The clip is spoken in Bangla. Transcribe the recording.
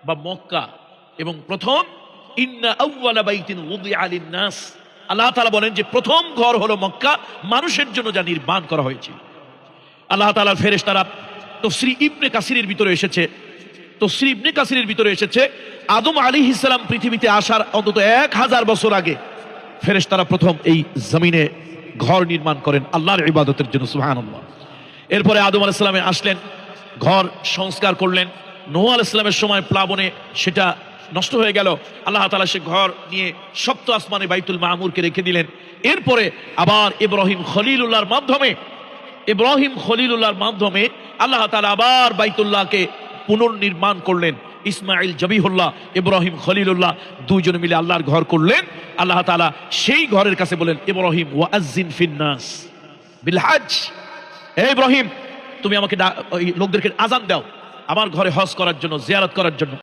বা মক্কা, এবং প্রথম ইন্না আউওয়ালা বাইতিন উযিআ লিন-নাস, আল্লাহ তাআলা বলেন যে প্রথম ঘর হলো মক্কা, মানুষের জন্য যা নির্মাণ করা হয়েছিল। আল্লাহ তাআলার ফেরেশতারা তাফসীর ইবনে কাসিরের ভিতরে এসেছে, তাফসীর ইবনে কাসিরের ভিতরে এসেছে আদম আলাইহিস সালাম পৃথিবীতে আসার অন্তত 1000 বছর আগে ফেরেশতারা প্রথম এই জমিনে ঘর নির্মাণ করেন আল্লাহর ইবাদতের জন্য, সুবহানাল্লাহ। এরপরে আদম আলাইহিস সালাম আসলেন, ঘর সংস্কার করলেন। নূহ আলাইহিস সালামের সময় প্লাবনে সেটা নষ্ট হয়ে গেল, আল্লাহ তাআলা সে ঘর নিয়ে সপ্ত আসমানে বাইতুল মামুরকে রেখে দিলেন। এরপরে আবার ইব্রাহিম খলিলুল্লাহর মাধ্যমে আল্লাহ তাআলা আবার বাইতুল্লাহকে পুনর্নির্মাণ করলেন। ইসমাইল জবিহুল্লাহ, ইব্রাহিম খলিলুল্লাহ দুইজনে মিলে আল্লাহর ঘর করলেন। আল্লাহ তাআলা সেই ঘরের কাছে বলেন, ইব্রাহিম ওয়াজ্জিন ফিন্নাস বিল হজ, হে ইব্রাহিম তুমি আমাকে লোকদেরকে আযান দাও আমার ঘরে হজ করার জন্য, জিয়ারত করার জন্য।